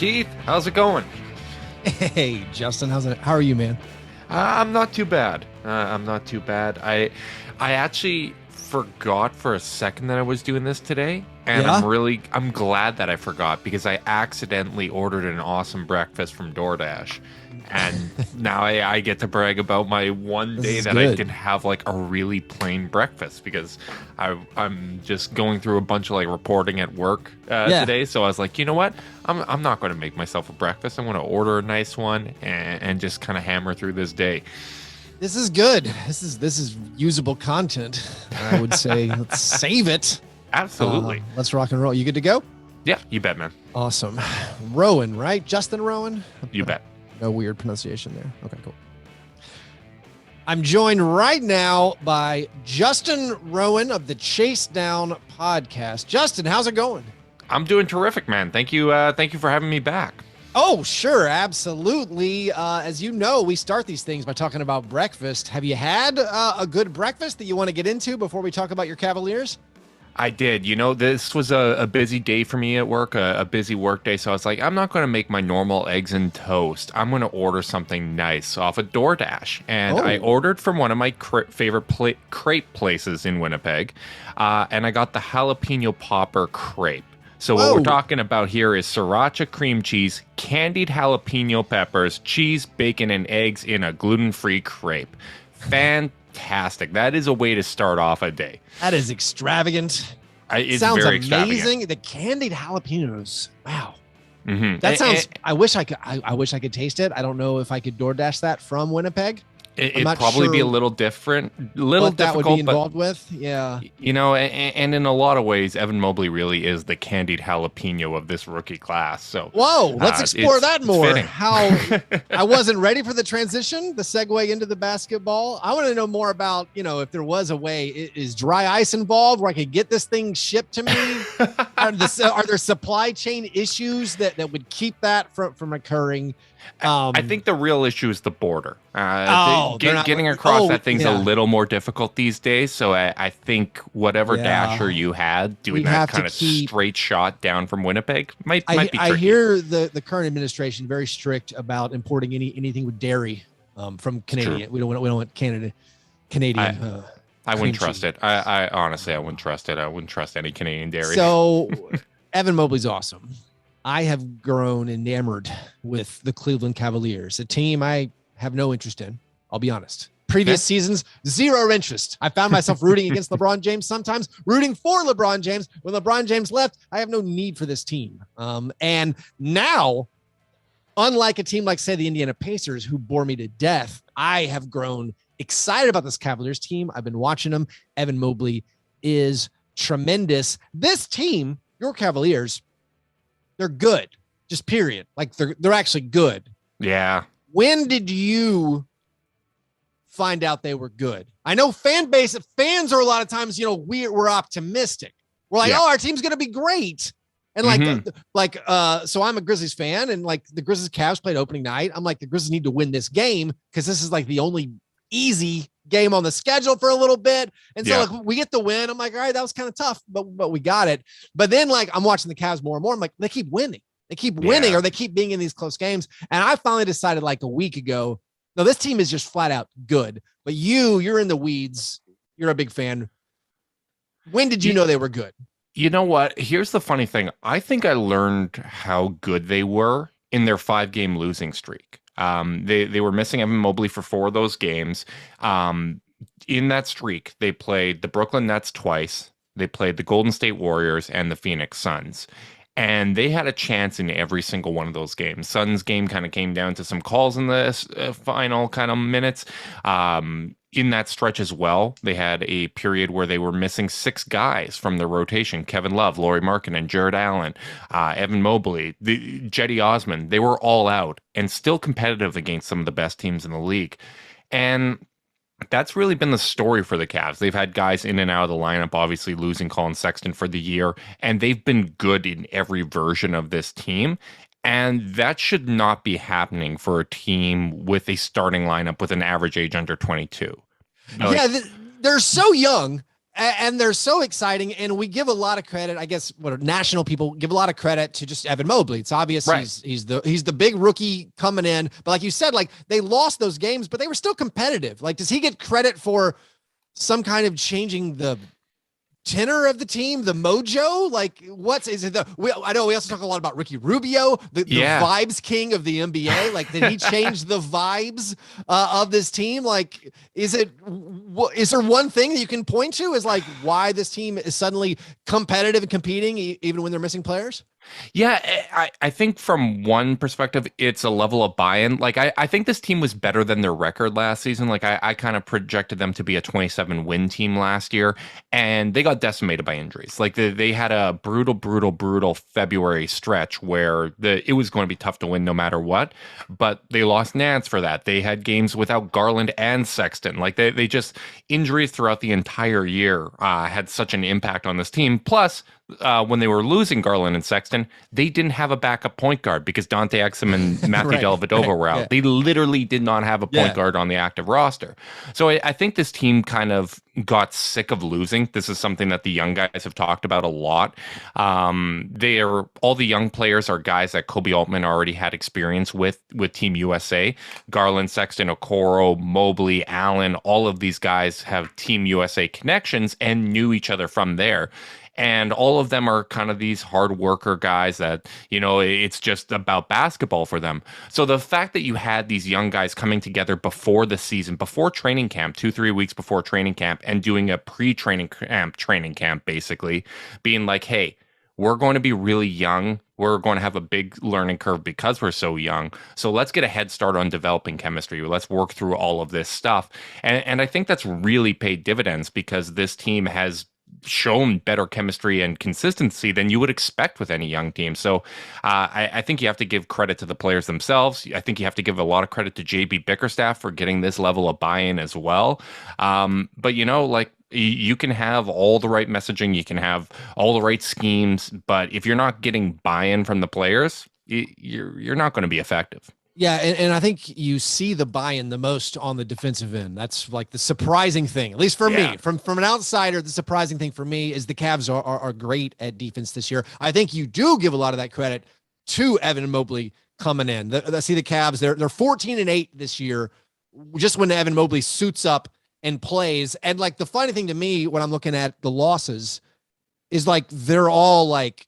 Keith, how's it going? Hey, Justin, how are you, man? I'm not too bad. I'm not too bad. I actually forgot for a second that I was doing this today, and Yeah? I'm glad that I forgot because I accidentally ordered an awesome breakfast from DoorDash, and now I get to brag about my one This day is that I good. can have like a really plain breakfast because I'm just going through a bunch of like reporting at work Yeah. today, so I was like, you know what? I'm not going to make myself a breakfast. I'm going to order a nice one and just kind of hammer through this day. This is good. This is usable content. I would say let's save it. Absolutely. Let's rock and roll. You good to go? Yeah, you bet, man. Awesome. Rowan, right? Justin Rowan? You bet. No weird pronunciation there. Okay, cool. I'm joined right now by Justin Rowan of the Chase Down podcast. Justin, how's it going? I'm doing terrific, man. Thank you for having me back. Oh, sure. Absolutely. As you know, we start these things by talking about breakfast. Have you had a good breakfast that you want to get into before we talk about your Cavaliers? I did. You know, this was a busy day for me at work, a busy work day. So I was like, I'm not going to make my normal eggs and toast. I'm going to order something nice off of DoorDash. And I ordered from one of my favorite crepe places in Winnipeg. And I got the jalapeno popper crepe. So what we're talking about here is sriracha cream cheese, candied jalapeno peppers, cheese, bacon, and eggs in a gluten-free crepe. Fantastic. That is a way to start off a day. That is extravagant. It's sounds very amazing. extravagant. The candied jalapenos. Wow. Mm-hmm. That sounds. I wish I could taste it. I don't know if I could DoorDash that from Winnipeg. It'd probably be a little different, what that would be difficult, involved with. Yeah. you know, and in a lot of ways, Evan Mobley really is the candied jalapeno of this rookie class. So, Whoa, let's explore that more. Fitting. How I wasn't ready for the transition, the segue into the basketball. I want to know more about, if there was a way, is dry ice involved where I could get this thing shipped to me? Are there supply chain issues that would keep that from occurring? I think the real issue is the border. Getting across that thing's a little more difficult these days. So I think whatever dasher you had doing that kind of straight shot down from Winnipeg might be tricky. I hear the current administration very strict about importing anything with dairy from Canadian. We don't want Canadian. I wouldn't trust it. I honestly, I wouldn't trust it. I wouldn't trust any Canadian dairy. So Evan Mobley's awesome. I have grown enamored with the Cleveland Cavaliers, a team I have no interest in. I'll be honest. Previous seasons, zero interest. I found myself rooting against LeBron James, sometimes rooting for LeBron James. When LeBron James left, I have no need for this team. And now, unlike a team like, say, the Indiana Pacers, who bore me to death, I have grown excited about this Cavaliers team. I've been watching them. Evan Mobley is tremendous. This team, your Cavaliers, they're good, just period. Like they're actually good. Yeah. When did you find out they were good? I know fans are a lot of times, we're optimistic. We're like, our team's going to be great. And so I'm a Grizzlies fan, and like the Grizzlies Cavs played opening night. I'm like, the Grizzlies need to win this game because this is like the only easy game on the schedule for a little bit. And so like we get the win. I'm like, all right, that was kind of tough, but we got it. But then like I'm watching the Cavs more and more. I'm like, they keep winning. They keep winning, or they keep being in these close games. And I finally decided like a week ago, no, this team is just flat out good. But you're in the weeds. You're a big fan. When did you know they were good? You know what? Here's the funny thing. I think I learned how good they were in their 5-game losing streak. They were missing Evan Mobley for 4 of those games. In that streak, they played the Brooklyn Nets twice. They played the Golden State Warriors and the Phoenix Suns. And they had a chance in every single one of those games. Suns game kind of came down to some calls in the final kind of minutes. In that stretch as well, they had a period where they were missing 6 guys from their rotation. Kevin Love, Lauri Markkanen, Jared Allen, Evan Mobley, Jetty Osman. They were all out and still competitive against some of the best teams in the league. And that's really been the story for the Cavs. They've had guys in and out of the lineup, obviously losing Colin Sexton for the year, and they've been good in every version of this team. And that should not be happening for a team with a starting lineup with an average age under 22. They're so young. And they're so exciting, and we give a lot of credit. I guess what national people give a lot of credit to just Evan Mobley. It's obvious Right. he's the big rookie coming in, but like you said, like they lost those games, but they were still competitive. Like, does he get credit for some kind of changing the tenor of the team, the mojo? Like, I know we also talk a lot about Ricky Rubio, the vibes king of the NBA. Like, did he change the vibes of this team? Like, is there one thing that you can point to is like why this team is suddenly competitive and competing even when they're missing players? Yeah, I think from one perspective, it's a level of buy-in. Like, I think this team was better than their record last season. Like, I kind of projected them to be a 27-win team last year, and they got decimated by injuries. Like, they had a brutal February stretch where it was going to be tough to win no matter what, but they lost Nance for that. They had games without Garland and Sexton. Like, they just, injuries throughout the entire year had such an impact on this team. Plus, when they were losing Garland and Sexton, they didn't have a backup point guard because Dante Exum and Matthew Dellavedova were out. Yeah. They literally did not have a point guard on the active roster. So I think this team kind of got sick of losing. This is something that the young guys have talked about a lot. All the young players are guys that Kobe Altman already had experience with Team USA. Garland, Sexton, Okoro, Mobley, Allen, all of these guys have Team USA connections and knew each other from there. And all of them are kind of these hard worker guys that, it's just about basketball for them. So the fact that you had these young guys coming together before the season, before training camp, 2-3 weeks before training camp, and doing a training camp, basically being like, hey, we're going to be really young. We're going to have a big learning curve because we're so young. So let's get a head start on developing chemistry. Let's work through all of this stuff. And I think that's really paid dividends because this team has shown better chemistry and consistency than you would expect with any young team. So I think you have to give credit to the players themselves. I think you have to give a lot of credit to JB Bickerstaff for getting this level of buy-in as well. But you can have all the right messaging, you can have all the right schemes, but if you're not getting buy-in from the players, you're not going to be effective. Yeah, and I think you see the buy-in the most on the defensive end. That's like the surprising thing, at least for me. From an outsider, the surprising thing for me is the Cavs are great at defense this year. I think you do give a lot of that credit to Evan Mobley coming in. See the Cavs, they're 14-8 this year, just when Evan Mobley suits up and plays. And like the funny thing to me when I'm looking at the losses is like they're all like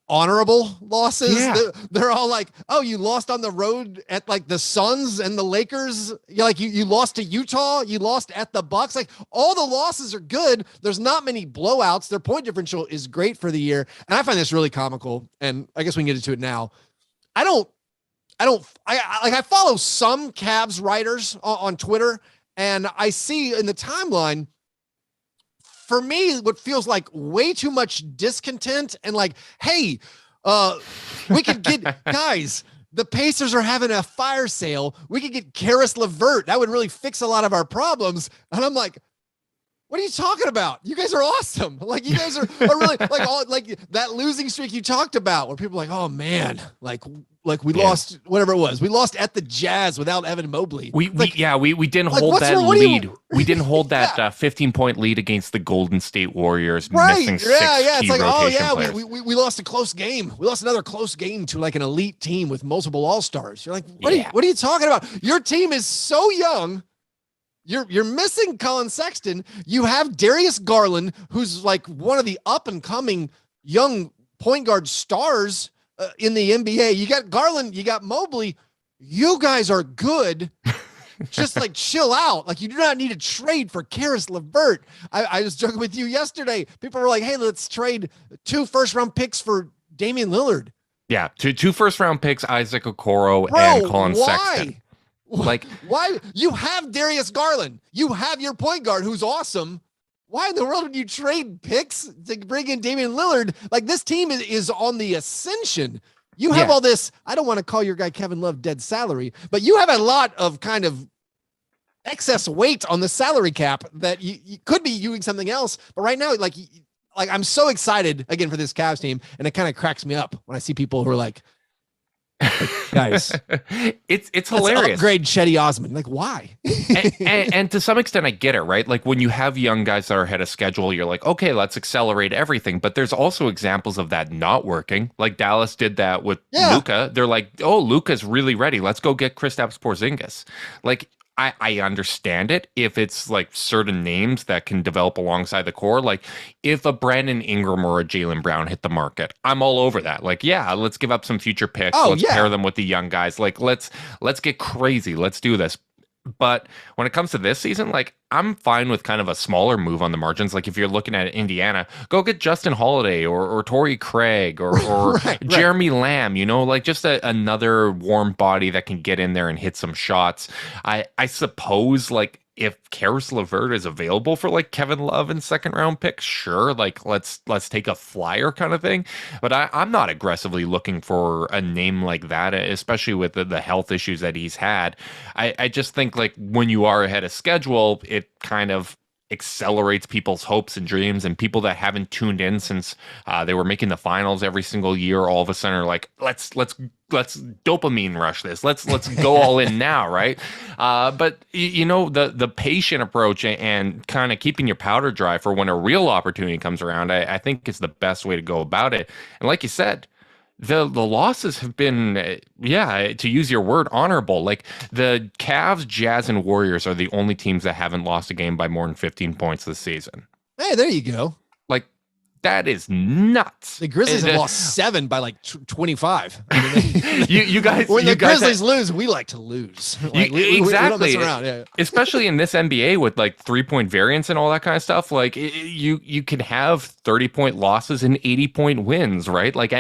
honorable losses. Yeah. They're all like, oh, you lost on the road at like the Suns and the Lakers. You lost to Utah. You lost at the Bucks. Like all the losses are good. There's not many blowouts. Their point differential is great for the year. And I find this really comical. And I guess we can get into it now. I follow some Cavs writers on Twitter, and I see in the timeline, for me, what feels like way too much discontent and like, hey, we could get guys, the Pacers are having a fire sale. We could get Karis LeVert. That would really fix a lot of our problems. And I'm like, what are you talking about? You guys are awesome. Like you guys are really like that losing streak you talked about where people are like, oh man, like we lost whatever it was. We lost at the Jazz without Evan Mobley. We didn't hold that lead. We didn't hold that 15-point lead against the Golden State Warriors. Missing six key rotation players. We lost a close game. We lost another close game to like an elite team with multiple all-stars. You're like, what are you talking about? Your team is so young. You're missing Colin Sexton. You have Darius Garland, who's like one of the up and coming young point guard stars in the NBA. You got Garland, you got Mobley. You guys are good. Just like chill out. Like you do not need to trade for Karis LeVert. I was joking with you yesterday. People were like, hey, let's trade 2 first-round picks for Damian Lillard. Yeah, two first-round picks, Isaac Okoro and Colin Sexton. Like, why? You have Darius Garland. You have your point guard who's awesome. Why in the world would you trade picks to bring in Damian Lillard? Like, this team is on the ascension. You have all this, I don't want to call your guy Kevin Love dead salary, but you have a lot of kind of excess weight on the salary cap that you could be doing something else. But right now, like I'm so excited again for this Cavs team, and it kind of cracks me up when I see people who are like, Like, guys, it's let's hilarious. upgrade Chetty Osman. Like, why? And to some extent, I get it, right? Like when you have young guys that are ahead of schedule, you're like, okay, let's accelerate everything. But there's also examples of that not working. Like Dallas did that with Luka. They're like, oh, Luka's really ready. Let's go get Kristaps Porzingis. Like, I understand it if it's like certain names that can develop alongside the core. Like if a Brandon Ingram or a Jaylen Brown hit the market, I'm all over that. Like, yeah, let's give up some future picks. Let's pair them with the young guys. Like, let's get crazy. Let's do this. But when it comes to this season, like I'm fine with kind of a smaller move on the margins. Like if you're looking at Indiana, go get Justin Holiday or Torrey Craig or Jeremy Lamb, like just another warm body that can get in there and hit some shots. I suppose like if Karis LeVert is available for like Kevin Love and second round picks, sure, like let's take a flyer kind of thing. But I'm not aggressively looking for a name like that, especially with the health issues that he's had. I just think like when you are ahead of schedule, it kind of accelerates people's hopes and dreams, and people that haven't tuned in since they were making the finals every single year all of a sudden are like, let's dopamine rush this, let's go all in now, right? But the patient approach and kind of keeping your powder dry for when a real opportunity comes around, I think is the best way to go about it. And like you said, the losses have been, to use your word, honorable. Like the Cavs, Jazz, and Warriors are the only teams that haven't lost a game by more than 15 points this season. Hey, there you go. Like that is nuts. The Grizzlies have lost 7 by like 25. I mean, you guys, when the Grizzlies lose, we like to lose. Like, exactly. We don't mess around. Yeah. Especially in this NBA with like 3-point variance and all that kind of stuff. Like you can have 30-point losses and 80-point wins, right? Like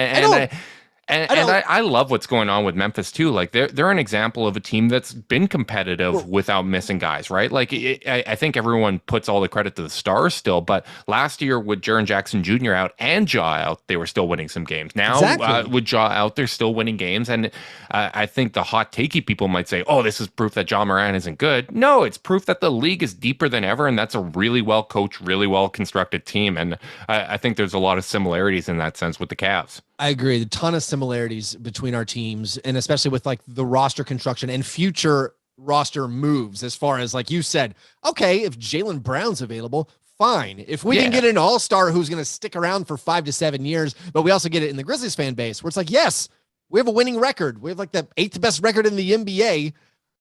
I love what's going on with Memphis too. Like they're an example of a team that's been competitive without missing guys, right? Like I think everyone puts all the credit to the stars still, but last year with Jaren Jackson Jr. out and Ja out, they were still winning some games. Now with Ja out, they're still winning games, and I think the hot takey people might say, "Oh, this is proof that Ja Morant isn't good." No, it's proof that the league is deeper than ever, and that's a really well coached, really well constructed team. And I think there's a lot of similarities in that sense with the Cavs. I agree. A ton of similarities between our teams, and especially with like the roster construction and future roster moves. As far as like you said, okay, if Jaylen Brown's available, fine. If we can get an all-star who's going to stick around for 5 to 7 years, but we also get it in the Grizzlies fan base where it's like, yes, we have a winning record. We have like the 8th best record in the NBA.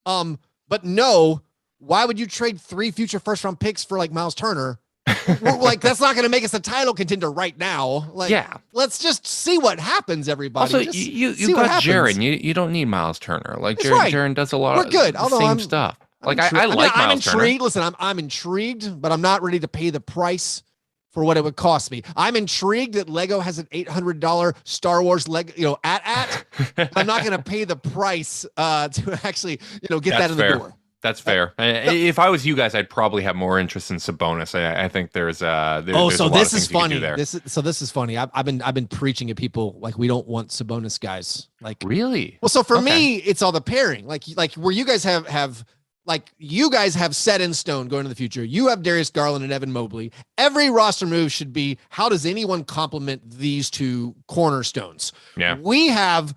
But no, why would you trade 3 future first-round picks for like Miles Turner? Like that's not going to make us a title contender right now. Like, let's just see what happens. Everybody, also you got Jaren. You don't need Miles Turner. Like Jaren does a lot of the same stuff. Like I like Miles Turner. Intrigued. Listen, I'm intrigued, but I'm not ready to pay the price for what it would cost me. I'm intrigued that Lego has an $800 Star Wars Lego, at. I'm not going to pay the price to actually, get that in the door. That's fair. If I was you guys, I'd probably have more interest in Sabonis. I think there's so this is funny. This is funny. I've been preaching at people like we don't want Sabonis guys. Like really? Well, so for me, it's all the pairing. Like where you guys have set in stone going into the future. You have Darius Garland and Evan Mobley. Every roster move should be how does anyone complement these two cornerstones? Yeah. We have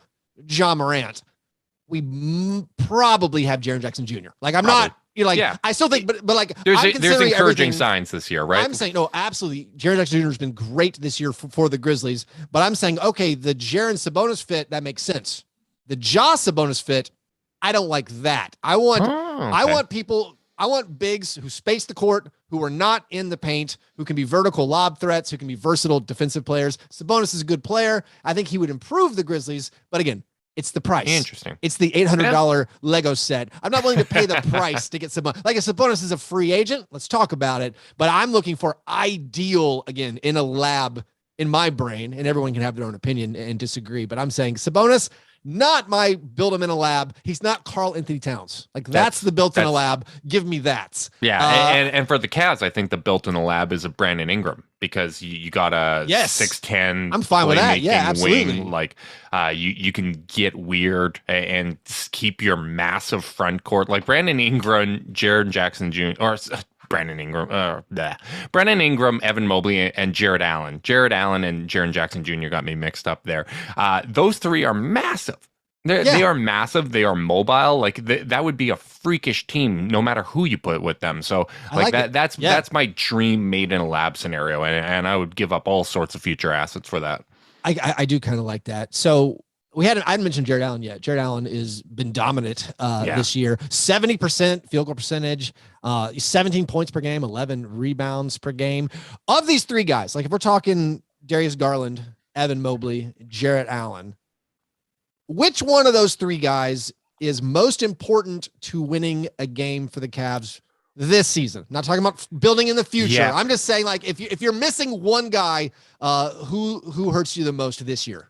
Ja Morant. We probably have Jaren Jackson Jr. Like I'm not, I still think, but like there's encouraging signs this year, right? I'm saying no, absolutely. Jaren Jackson Jr. has been great this year for the Grizzlies, but I'm saying okay, the Jaren Sabonis fit that makes sense. The Ja Sabonis fit, I don't like that. I want people. I want bigs who space the court, who are not in the paint, who can be vertical lob threats, who can be versatile defensive players. Sabonis is a good player. I think he would improve the Grizzlies, but again. It's the price. Interesting. It's the $800 Lego set. I'm not willing to pay the price to get Sabonis. Like if Sabonis is a free agent, let's talk about it. But I'm looking for ideal, again, in a lab in my brain, and everyone can have their own opinion and disagree. But I'm saying Sabonis, not my build him in a lab. He's not Karl Anthony Towns. Like that's the built in a lab. Give me that. Yeah. And for the Cavs, I think the built in a lab is a Brandon Ingram because you got a 6'10". I'm fine with that. Yeah, absolutely. Wing. Like you can get weird and keep your massive front court. Like Brandon Ingram, Jaren Jackson Jr. or Brandon Ingram, Evan Mobley, and Jared Allen. Jared Allen and Jaren Jackson Jr. got me mixed up there. Those three are massive. They are massive. They are mobile. Like that would be a freakish team, no matter who you put with them. So like that. That's my dream made in a lab scenario, and I would give up all sorts of future assets for that. I do kind of like that. So I hadn't mentioned Jared Allen yet. Jared Allen has been dominant this year. 70% field goal percentage, 17 points per game, 11 rebounds per game. Of these three guys, like if we're talking Darius Garland, Evan Mobley, Jared Allen, which one of those three guys is most important to winning a game for the Cavs this season? Not talking about building in the future. Yeah. I'm just saying, like, if you're missing one guy, who hurts you the most this year?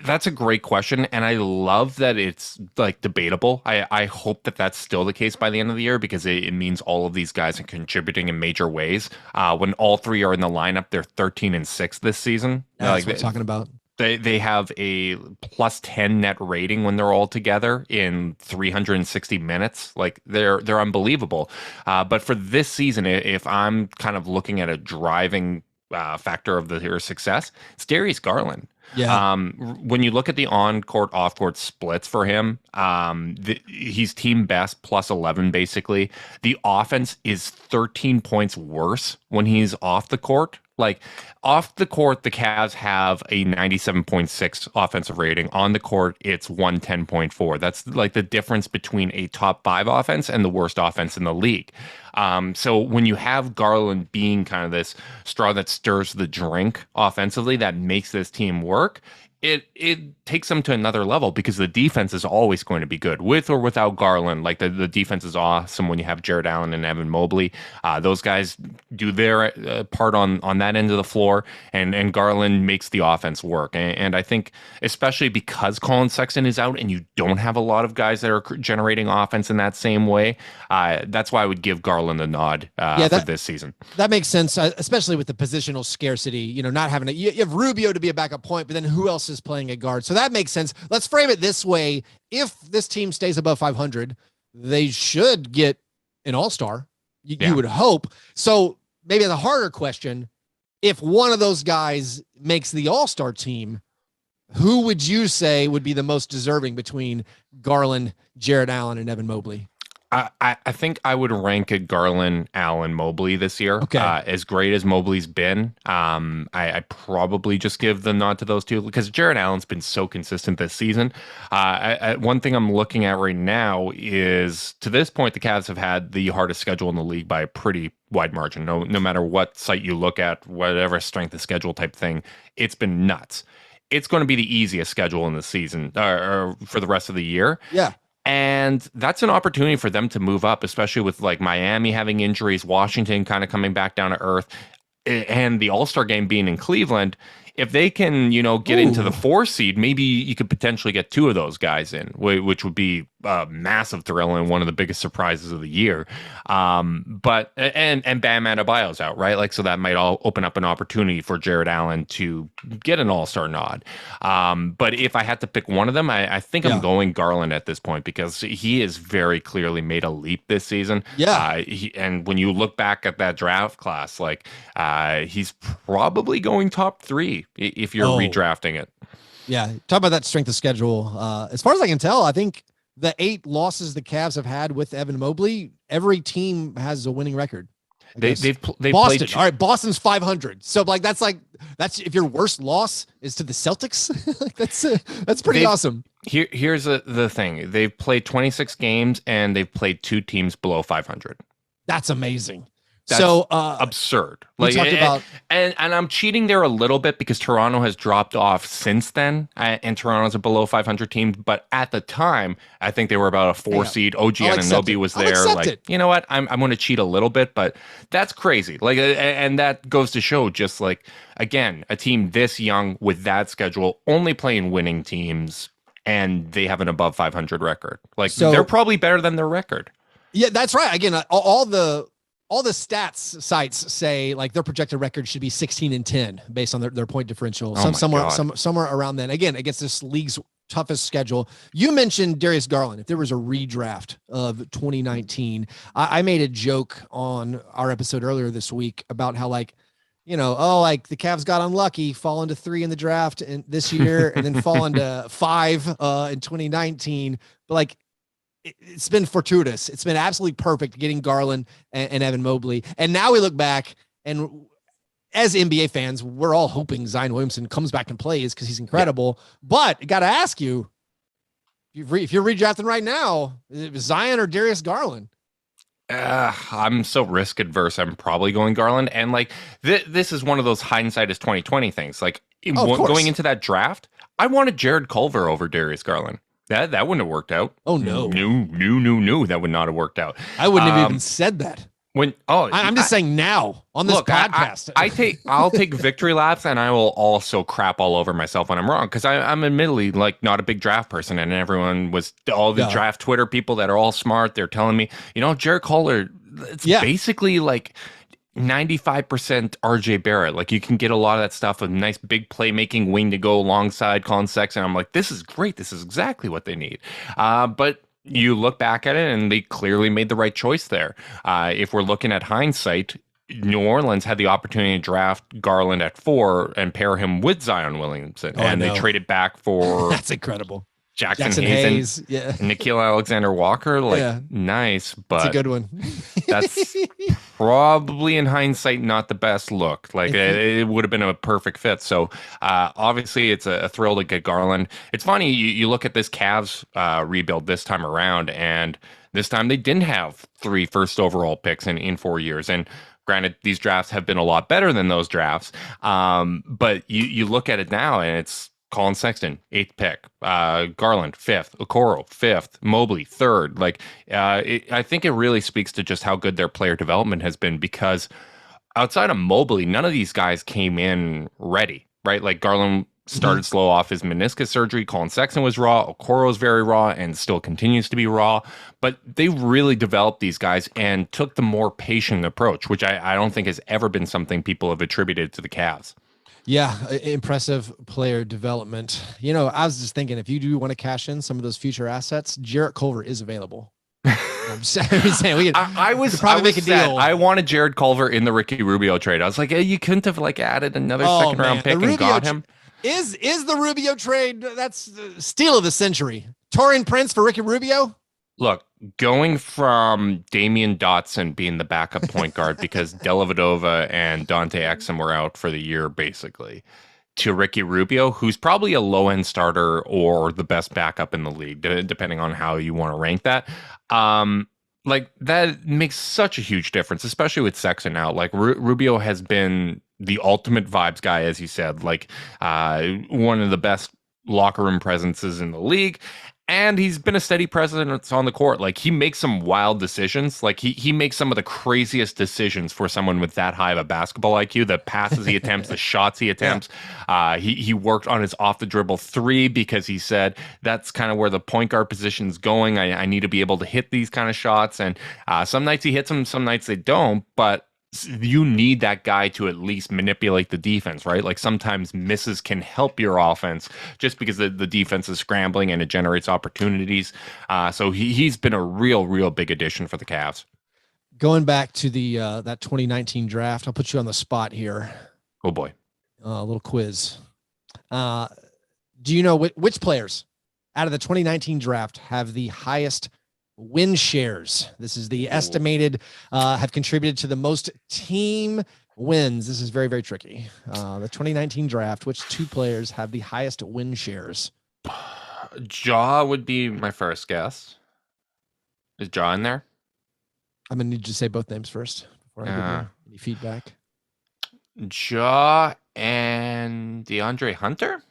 That's a great question, and I love that it's like debatable. I hope that that's still the case by the end of the year, because it means all of these guys are contributing in major ways. When all three are in the lineup, they're 13-6 this season. That's what I'm talking about. They have a plus 10 net rating when they're all together in 360 minutes. Like they're unbelievable. But for this season, if I'm kind of looking at a driving factor of their success, it's Darius Garland. Yeah. When you look at the on-court, off-court splits for him, he's team best plus 11, basically. The offense is 13 points worse when he's off the court. Like off the court, the Cavs have a 97.6 offensive rating. On the court, it's 110.4. That's like the difference between a top 5 offense and the worst offense in the league. So when you have Garland being kind of this straw that stirs the drink offensively, that makes this team work, it takes them to another level, because the defense is always going to be good with or without Garland. Like the defense is awesome when you have Jared Allen and Evan Mobley. Those guys do their part on that end of the floor, and Garland makes the offense work. And I think especially because Colin Sexton is out and you don't have a lot of guys that are generating offense in that same way, that's why I would give Garland the nod for this season. That makes sense, especially with the positional scarcity. You know, not having you have Rubio to be a backup point, but then who else is playing a guard? So that makes sense. Let's frame it this way. If this team stays above 500, they should get an all-star. You would hope. So maybe the harder question, if one of those guys makes the all-star team, who would you say would be the most deserving between Garland, Jared Allen, and Evan Mobley? I think I would rank a Garland, Allen, Mobley this year. Okay. As great as Mobley's been, I probably just give the nod to those two, because Jared Allen's been so consistent this season. One thing I'm looking at right now is, to this point, the Cavs have had the hardest schedule in the league by a pretty wide margin. No matter what site you look at, whatever strength of schedule type thing, it's been nuts. It's going to be the easiest schedule in the season, or for the rest of the year. Yeah. And that's an opportunity for them to move up, especially with like Miami having injuries, Washington kind of coming back down to earth, and the All-Star game being in Cleveland. If they can, get into the 4 seed, maybe you could potentially get 2 of those guys in, which would be a massive thrill and one of the biggest surprises of the year. But Bam Adebayo's out, right? Like, so that might all open up an opportunity for Jared Allen to get an all-star nod. But if I had to pick one of them, I think I'm going Garland at this point, because he has very clearly made a leap this season. Yeah. And when you look back at that draft class, like he's probably going top 3 if you're redrafting it. Yeah. Talk about that strength of schedule. As far as I can tell, I think the 8 losses the Cavs have had with Evan Mobley, every team has a winning record. They've Boston. Played. All right, Boston's 500. So like that's if your worst loss is to the Celtics, that's pretty awesome. Here's the thing: they've played 26 games and they've played 2 teams below 500. That's amazing. That's absurd. Like, talked about, and I'm cheating there a little bit, because Toronto has dropped off since then, and Toronto's a below 500 team. But at the time, I think they were about a 4 seed. OG Anunoby was there. Like, you know what? I'm going to cheat a little bit, but that's crazy. Like, and that goes to show, just like, again, a team this young with that schedule, only playing winning teams, and they have an above 500 record. Like, they're probably better than their record. Yeah, that's right. Again, all the stats sites say like their projected record should be 16-10 based on their point differential. Somewhere around then. Again, against this league's toughest schedule. You mentioned Darius Garland. If there was a redraft of 2019, I made a joke on our episode earlier this week about how, like, like the Cavs got unlucky, fall into 3 in the draft and this year, and then fall into 5 in 2019. But like, it's been fortuitous. It's been absolutely perfect getting Garland and Evan Mobley. And now we look back, and as NBA fans, we're all hoping Zion Williamson comes back and plays because he's incredible. Yeah. But I got to ask you, if you're redrafting right now, is it Zion or Darius Garland? I'm so risk adverse. I'm probably going Garland. And like, this is one of those hindsight is 2020 things. Like going into that draft, I wanted Jared Culver over Darius Garland. That wouldn't have worked out. Oh no. No. That would not have worked out. I wouldn't have even said that. I'm just saying now on this podcast. I'll take victory laps, and I will also crap all over myself when I'm wrong, because I'm admittedly like not a big draft person, and everyone was all the draft Twitter people that are all smart. They're telling me, Jared Culver, it's basically like 95% RJ Barrett. Like, you can get a lot of that stuff, a nice big playmaking wing to go alongside Colin Sexton. I'm like, this is great. This is exactly what they need. But you look back at it, and they clearly made the right choice there. If we're looking at hindsight, New Orleans had the opportunity to draft Garland at 4 and pair him with Zion Williamson, and they traded back for that's incredible. Jackson Hayes, Nickeil Alexander-Walker, nice, but it's a good one. That's probably in hindsight not the best look. Like, it would have been a perfect fit. So obviously it's a thrill to get Garland. It's funny, you look at this Cavs rebuild this time around, and this time they didn't have 3 first overall picks in 4 years. And granted, these drafts have been a lot better than those drafts. But you look at it now, and it's Colin Sexton, 8th pick. Garland, 5th. Okoro, 5th. Mobley, 3rd. Like, I think it really speaks to just how good their player development has been, because outside of Mobley, none of these guys came in ready, right? Like, Garland started slow off his meniscus surgery. Colin Sexton was raw. Okoro's very raw and still continues to be raw. But they really developed these guys and took the more patient approach, which I don't think has ever been something people have attributed to the Cavs. Yeah, impressive player development. I was just thinking, if you do want to cash in some of those future assets, Jarrett Culver is available. I'm saying we could probably make a deal. I wanted Jared Culver in the Ricky Rubio trade. I was like, hey, you couldn't have added another second round pick and got him. Is the Rubio trade, that's the steal of the century? Taurean Prince for Ricky Rubio? Look, going from Damian Dotson being the backup point guard because Dellavedova and Dante Exum were out for the year, basically, to Ricky Rubio, who's probably a low-end starter or the best backup in the league, depending on how you want to rank that. Like, that makes such a huge difference, especially with Sexton out. Like, Rubio has been the ultimate vibes guy, as you said, like one of the best locker room presences in the league. And he's been a steady presence on the court. Like, he makes some wild decisions. Like, he makes some of the craziest decisions for someone with that high of a basketball IQ. The passes he attempts, the shots he attempts. He worked on his off the dribble 3 because he said that's kind of where the point guard position's going. I need to be able to hit these kind of shots. And some nights he hits them, some nights they don't. But you need that guy to at least manipulate the defense, right? Like, sometimes misses can help your offense just because the defense is scrambling and it generates opportunities. So he's been a real big addition for the Cavs. Going back to the that 2019 draft, I'll put you on the spot here. Oh boy. A little quiz. Do you know which players out of the 2019 draft have the highest win shares? This is the estimated have contributed to the most team wins. This is very tricky. The 2019 draft, which 2 players have the highest win shares? Ja would be my first guess. Is Ja in there? I'm gonna need you to say both names first before I give you any feedback. Ja and DeAndre Hunter.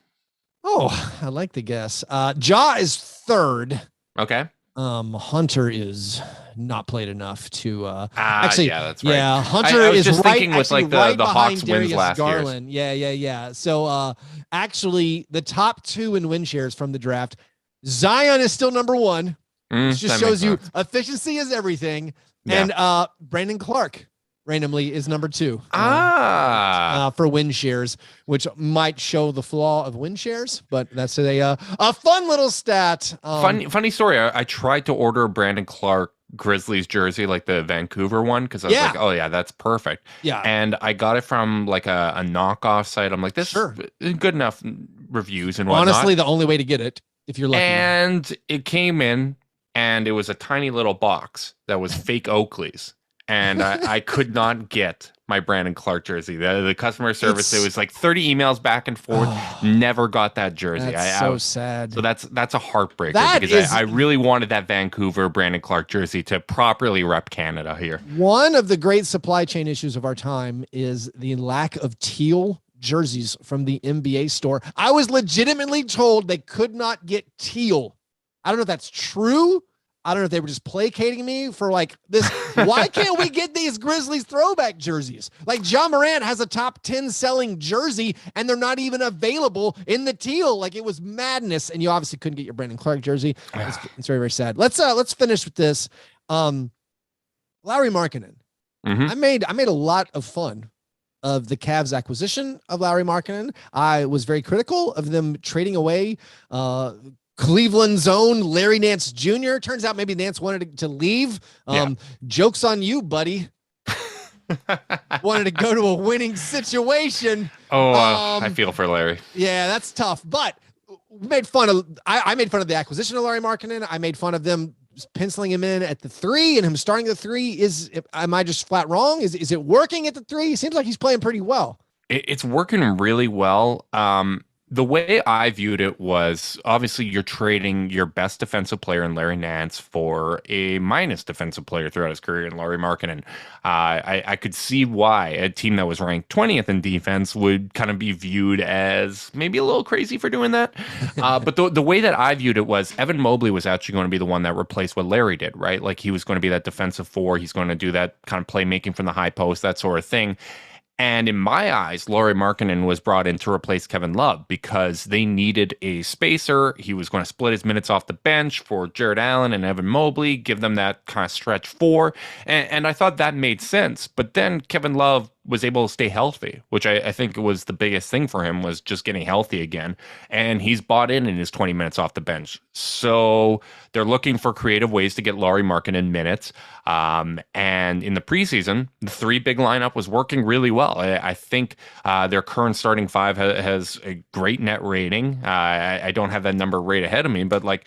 Oh, I like the guess. Ja is 3rd. Okay. Hunter is not played enough to actually. Yeah, that's right. Yeah, Hunter I was is just right, thinking with like the Hawks wins last Garland. year. Yeah. So actually, the top 2 in win shares from the draft, Zion is still number 1. Which just shows you efficiency is everything. Yeah. And Brandon Clark randomly is number 2 for win shares, which might show the flaw of win shares, but that's a fun little stat. Funny story. I tried to order Brandon Clark Grizzlies jersey, like the Vancouver one, because I was like, oh yeah, that's perfect. Yeah. And I got it from like a knockoff site. I'm like, this is good enough reviews and whatnot. Honestly, the only way to get it, if you're lucky. And it came in, and it was a tiny little box that was fake Oakleys. And I could not get my Brandon Clark jersey. The customer service, it was like 30 emails back and forth. Never got that jersey. That's so sad. So that's a heartbreaker, because I really wanted that Vancouver Brandon Clark jersey to properly rep Canada here. One of the great supply chain issues of our time is the lack of teal jerseys from the NBA store. I was legitimately told they could not get teal. I don't know if that's true. I don't know if they were just placating me for like this. Why can't we get these Grizzlies throwback jerseys? Like John Morant has a top 10 selling jersey and they're not even available in the teal. Like it was madness. And you obviously couldn't get your Brandon Clark jersey. It's very, very sad. Let's finish with this. Lauri Markkanen. I made a lot of fun of the Cavs acquisition of Lauri Markkanen. I was very critical of them trading away, Cleveland's own Larry Nance Jr. Turns out maybe Nance wanted to leave. Joke's on you, buddy. Wanted to go to a winning situation. I feel for Larry. Yeah, that's tough. But we made fun of. I made fun of the acquisition of Lauri Markkanen. I made fun of them penciling him in at the 3 and him starting the 3. Am I just flat wrong? Is it working at the 3? It seems like he's playing pretty well. It's working really well. The way I viewed it was, obviously you're trading your best defensive player in Larry Nance for a minus defensive player throughout his career in Lauri Markkanen. I could see why a team that was ranked 20th in defense would kind of be viewed as maybe a little crazy for doing that. But the way that I viewed it was Evan Mobley was actually going to be the one that replaced what Larry did, right? Like he was going to be that defensive 4. He's going to do that kind of playmaking from the high post, that sort of thing. And in my eyes, Lauri Markkanen was brought in to replace Kevin Love because they needed a spacer. He was going to split his minutes off the bench for Jared Allen and Evan Mobley, give them that kind of stretch 4. And I thought that made sense. But then Kevin Love was able to stay healthy, which I think was the biggest thing for him, was just getting healthy again. And he's bought in his 20 minutes off the bench. So they're looking for creative ways to get Lauri Markkanen minutes. And in the preseason, the 3 big lineup was working really well. I think their current starting 5 has a great net rating. I don't have that number right ahead of me, but like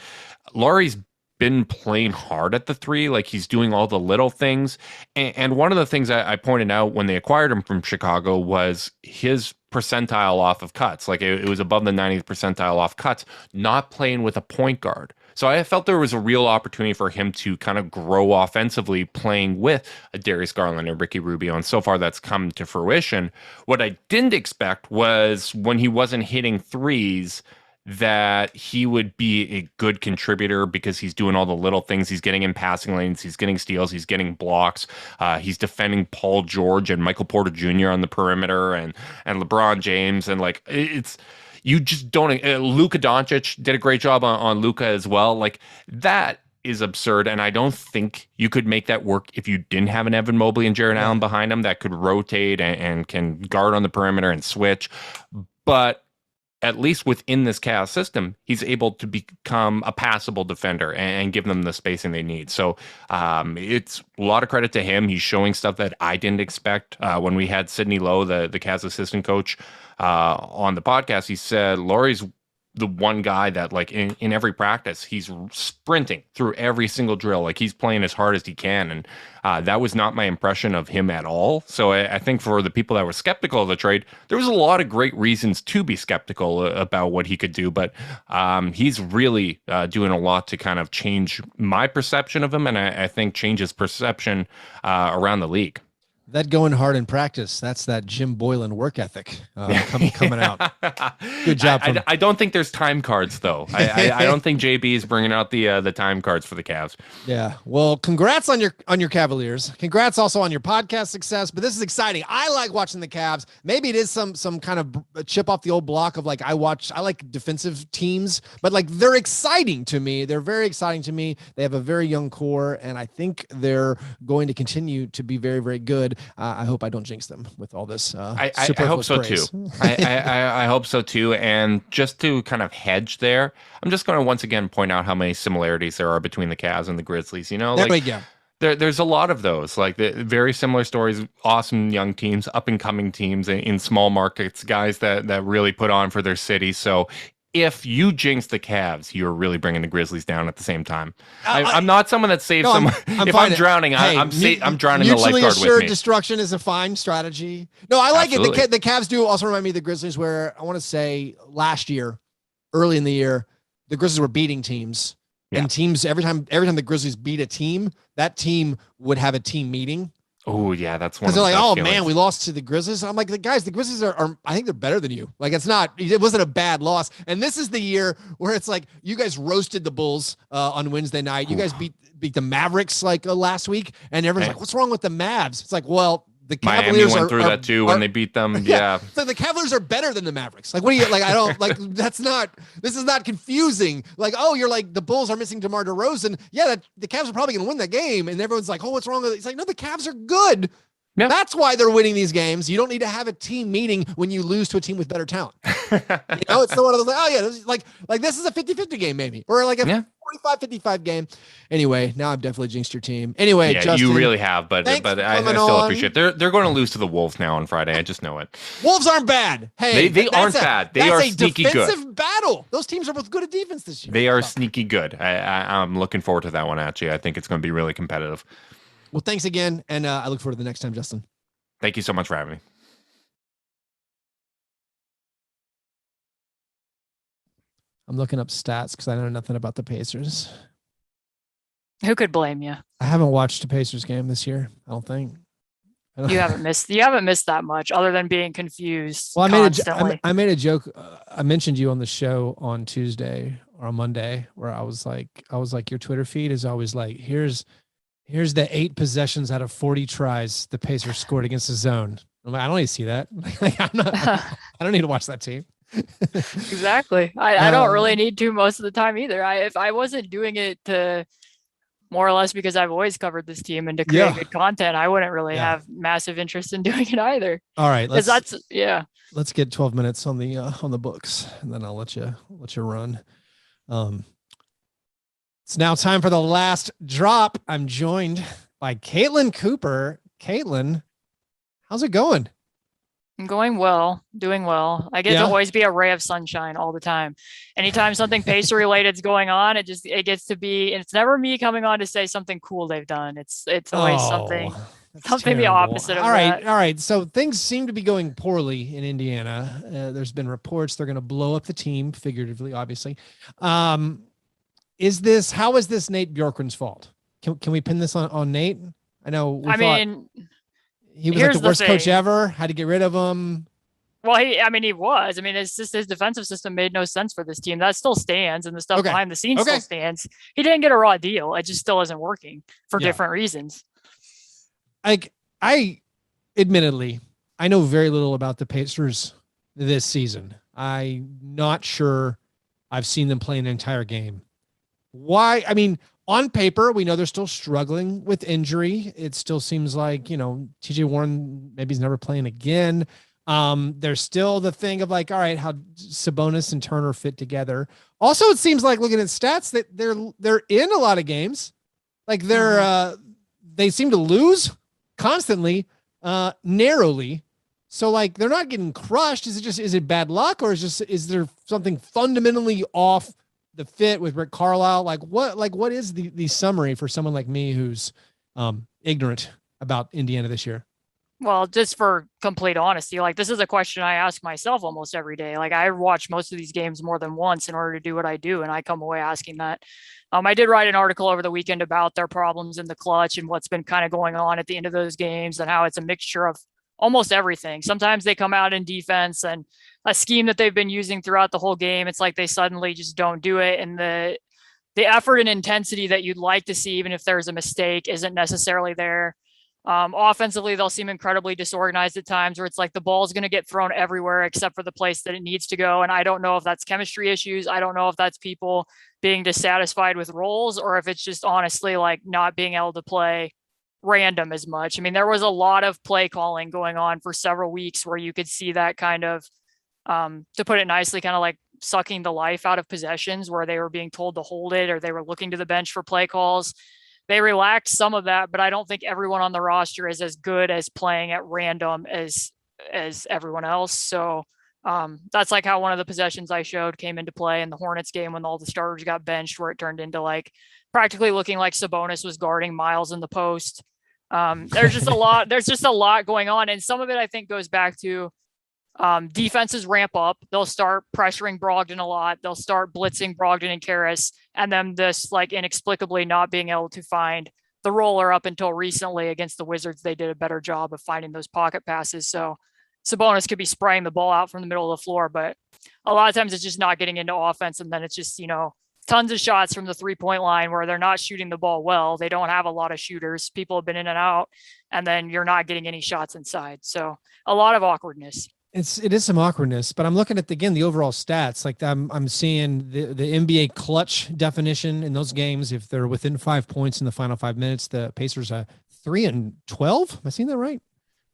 Lauri's been playing hard at the 3, like he's doing all the little things. And one of the things I pointed out when they acquired him from Chicago was his percentile off of cuts. Like it was above the 90th percentile off cuts, not playing with a point guard. So I felt there was a real opportunity for him to kind of grow offensively playing with a Darius Garland and Ricky Rubio. And so far that's come to fruition. What I didn't expect was when he wasn't hitting threes, that he would be a good contributor because he's doing all the little things. He's getting in passing lanes, he's getting steals, he's getting blocks, he's defending Paul George and Michael Porter Jr. on the perimeter, and LeBron James, and like it's, you just don't. Luka Doncic did a great job on Luka as well. Like that is absurd, and I don't think you could make that work if you didn't have an Evan Mobley and Jared Allen behind him that could rotate and can guard on the perimeter and switch. But at least within this Cavs system, he's able to become a passable defender and give them the spacing they need. So it's a lot of credit to him. He's showing stuff that I didn't expect. When we had Sidney Lowe, the Cavs assistant coach, on the podcast, he said Lauri's the one guy that like in every practice, he's sprinting through every single drill. Like he's playing as hard as he can. And that was not my impression of him at all. So I think for the people that were skeptical of the trade, there was a lot of great reasons to be skeptical about what he could do. But he's really doing a lot to kind of change my perception of him. And I think change his perception around the league. That going hard in practice, that's that Jim Boylan work ethic coming out. Good job. I don't think there's time cards, though. I don't think JB is bringing out the time cards for the Cavs. Yeah. Well, congrats on your Cavaliers. Congrats also on your podcast success. But this is exciting. I like watching the Cavs. Maybe it is some kind of chip off the old block of like I like defensive teams, but like they're exciting to me. They're very exciting to me. They have a very young core, and I think they're going to continue to be very, very good. I hope I don't jinx them with all this. I hope so praise. too. I hope so too. And just to kind of hedge there, I'm just going to once again point out how many similarities there are between the Cavs and the Grizzlies. You know, there we like go. there's a lot of those, like the very similar stories, awesome young teams, up and coming teams in small markets, guys that really put on for their city. So if you jinx the Cavs, you're really bringing the Grizzlies down at the same time. I'm not someone that saves someone. If I'm drowning, I'm drowning the lifeguard with me. Mutually assured destruction is a fine strategy. No, I like it. The Cavs do also remind me of the Grizzlies, where I want to say last year, early in the year, the Grizzlies were beating teams. Yeah. And teams, every time the Grizzlies beat a team, that team would have a team meeting. Oh yeah, that's one. Because they're like, oh man, we lost to the Grizzlies. I'm like, the Grizzlies are I think they're better than you. Like it wasn't a bad loss. And this is the year where it's like you guys roasted the Bulls on Wednesday night. You guys beat the Mavericks like last week, and everyone's like, what's wrong with the Mavs? It's like, well, the Cavaliers Miami went through that too when they beat them. Yeah. So the Cavaliers are better than the Mavericks. Like, what do you like? I don't like. This is not confusing. Like, oh, you're like the Bulls are missing DeMar DeRozan. Yeah, the Cavs are probably going to win that game, and everyone's like, oh, what's wrong with it? It's like, no, the Cavs are good. Yeah. That's why they're winning these games. You don't need to have a team meeting when you lose to a team with better talent. It's the one of those, like, oh yeah, like this is a 50-50 game maybe, or like a 45-55 game. Anyway, now I've definitely jinxed your team. Anyway, Justin, you really have, but I still appreciate it. They're going to lose to the Wolves now on Friday. I just know it. Wolves aren't bad. Hey, they aren't bad. They are sneaky good. That's a defensive battle. Those teams are both good at defense this year. They are sneaky good. I'm looking forward to that one, actually. I think it's going to be really competitive. Well, thanks again, and I look forward to the next time, Justin. Thank you so much for having me. I'm looking up stats because I know nothing about the Pacers. Who could blame you? I haven't watched a Pacers game this year, I don't think. You haven't missed that much, other than being confused. Well, I made a joke. I mentioned you on the show on Tuesday or on Monday, where I was like, your Twitter feed is always like, here's the 8 possessions out of 40 tries the Pacers scored against the zone. I'm like, I don't need to see that. I don't need to watch that team. Exactly. I don't really need to most of the time either. If I wasn't doing it to more or less because I've always covered this team and to create good content, I wouldn't really have massive interest in doing it either. All right. Let's get 12 minutes on the books, and then I'll let you run. It's now time for the last drop. I'm joined by Caitlin Cooper. Caitlin, how's it going? I'm going well, doing well. I get to always be a ray of sunshine all the time. Anytime something Pacer related is going on, it gets to be, and it's never me coming on to say something cool they've done. It's always something the opposite of that. All right. So things seem to be going poorly in Indiana. There's been reports they're going to blow up the team, figuratively, obviously. How is this Nate Bjorkgren's fault? Can we pin this on Nate? I know. He was like the worst coach ever. Had to get rid of him. Well, he was. It's just his defensive system made no sense for this team. That still stands, and the stuff behind the scenes still stands. He didn't get a raw deal. It just still isn't working for different reasons. I admittedly, I know very little about the Pacers this season. I'm not sure I've seen them play an entire game. Why? On paper, we know they're still struggling with injury. It still seems like, TJ Warren, maybe he's never playing again. There's still the thing of like, all right, how Sabonis and Turner fit together. Also, it seems like looking at stats that they're in a lot of games. Like they seem to lose constantly, narrowly. So like they're not getting crushed. Is it bad luck, or is there something fundamentally off the fit with Rick Carlisle? What is the summary for someone like me who's ignorant about Indiana this year? Well, just for complete honesty, this is a question I ask myself almost every day. I watch most of these games more than once in order to do what I do, and I come away asking that. I did write an article over the weekend about their problems in the clutch and what's been kind of going on at the end of those games, and how it's a mixture of almost everything. Sometimes they come out in defense and a scheme that they've been using throughout the whole game, it's like they suddenly just don't do it. And the effort and intensity that you'd like to see, even if there's a mistake, isn't necessarily there. Offensively, they'll seem incredibly disorganized at times, where it's like the ball is going to get thrown everywhere except for the place that it needs to go. And I don't know if that's chemistry issues. I don't know if that's people being dissatisfied with roles, or if it's just honestly like not being able to play random as much. I mean, there was a lot of play calling going on for several weeks where you could see that kind of, to put it nicely, kind of like sucking the life out of possessions where they were being told to hold it or they were looking to the bench for play calls. They relaxed some of that, but I don't think everyone on the roster is as good as playing at random as everyone else. So that's like how one of the possessions I showed came into play in the Hornets game when all the starters got benched, where it turned into like practically looking like Sabonis was guarding Miles in the post. There's just a lot going on. And some of it I think goes back to defenses ramp up. They'll start pressuring Brogdon a lot. They'll start blitzing Brogdon and Karras, and then this like inexplicably not being able to find the roller. Up until recently against the Wizards, they did a better job of finding those pocket passes. So Sabonis could be spraying the ball out from the middle of the floor, but a lot of times it's just not getting into offense. And then it's just, tons of shots from the 3-point line where they're not shooting the ball well. They don't have a lot of shooters. People have been in and out, and then you're not getting any shots inside. So a lot of awkwardness. It is some awkwardness, but I'm looking at the overall stats. Like I'm seeing the NBA clutch definition in those games. If they're within 5 points in the final 5 minutes, the Pacers are 3-12. Am I seeing that right?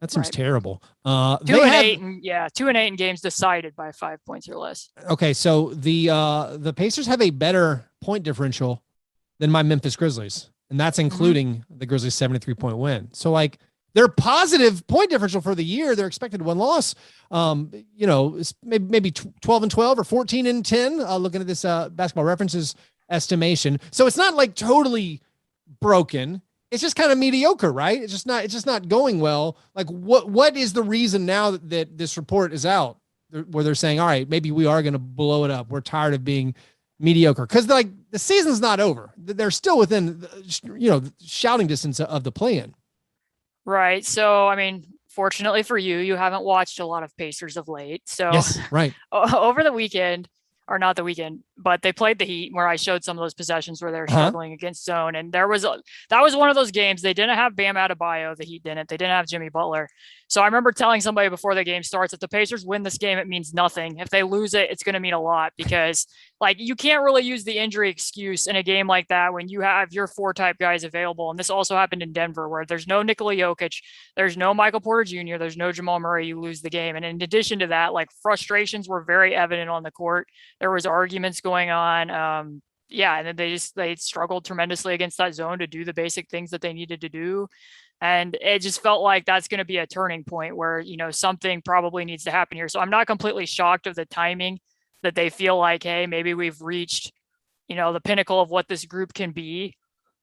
That seems terrible. 2-8 in games decided by 5 points or less. Okay, so the Pacers have a better point differential than my Memphis Grizzlies, and that's including the Grizzlies' 73-point win. So like their positive point differential for the year, their expected win loss, is maybe 12-12 or 14-10. Looking at this Basketball References estimation, so it's not like totally broken. It's just kind of mediocre, right? It's just not going well. Like what is the reason now that this report is out where they're saying, all right, maybe we are going to blow it up. We're tired of being mediocre. Cause like the season's not over. They're still within, shouting distance of the play-in. Right. So, I mean, fortunately for you, you haven't watched a lot of Pacers of late. So yes, right. Over the weekend, or not the weekend, but they played the Heat where I showed some of those possessions where they're struggling against zone. And that was one of those games. They didn't have Bam Adebayo. The Heat didn't. They didn't have Jimmy Butler. So I remember telling somebody before the game starts, if the Pacers win this game, it means nothing. If they lose it, it's going to mean a lot because like you can't really use the injury excuse in a game like that when you have your 4 type guys available. And this also happened in Denver where there's no Nikola Jokic, there's no Michael Porter Jr., there's no Jamal Murray. You lose the game. And in addition to that, like frustrations were very evident on the court. There was arguments going on. And then they struggled tremendously against that zone to do the basic things that they needed to do. And it just felt like that's going to be a turning point where, something probably needs to happen here. So I'm not completely shocked of the timing that they feel like, hey, maybe we've reached, the pinnacle of what this group can be.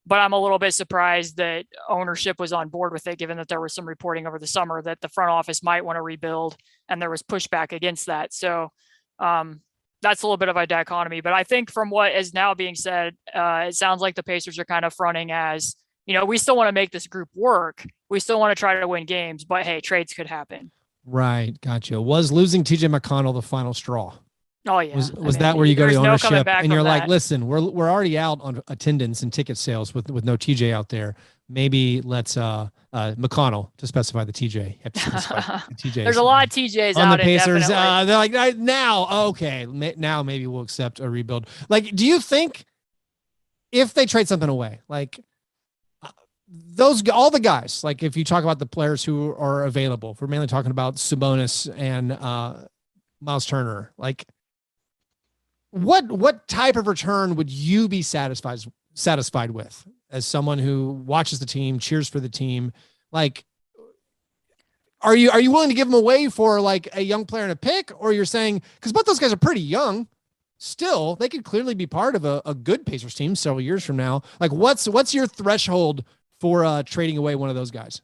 But I'm a little bit surprised that ownership was on board with it, given that there was some reporting over the summer that the front office might want to rebuild and there was pushback against that. So that's a little bit of a dichotomy. But I think from what is now being said, it sounds like the Pacers are kind of fronting as, we still want to make this group work. We still want to try to win games, but hey, trades could happen. Right. Gotcha. Was losing TJ McConnell the final straw? Oh yeah. Was that where you go to ownership and you're like, that. listen, we're already out on attendance and ticket sales with no TJ out there. Maybe let's McConnell to specify the TJ. Have to specify the TJs. There's a lot of TJs on out the Pacers. They're like now, okay, now maybe we'll accept a rebuild. Like, do you think if they trade something away, like all the guys, like if you talk about the players who are available, if we're mainly talking about Sabonis and Miles Turner, like what type of return would you be satisfied with as someone who watches the team, cheers for the team? Like, are you willing to give them away for like a young player and a pick, or you're saying, because both those guys are pretty young still, they could clearly be part of a good Pacers team several years from now. Like what's your threshold for trading away one of those guys?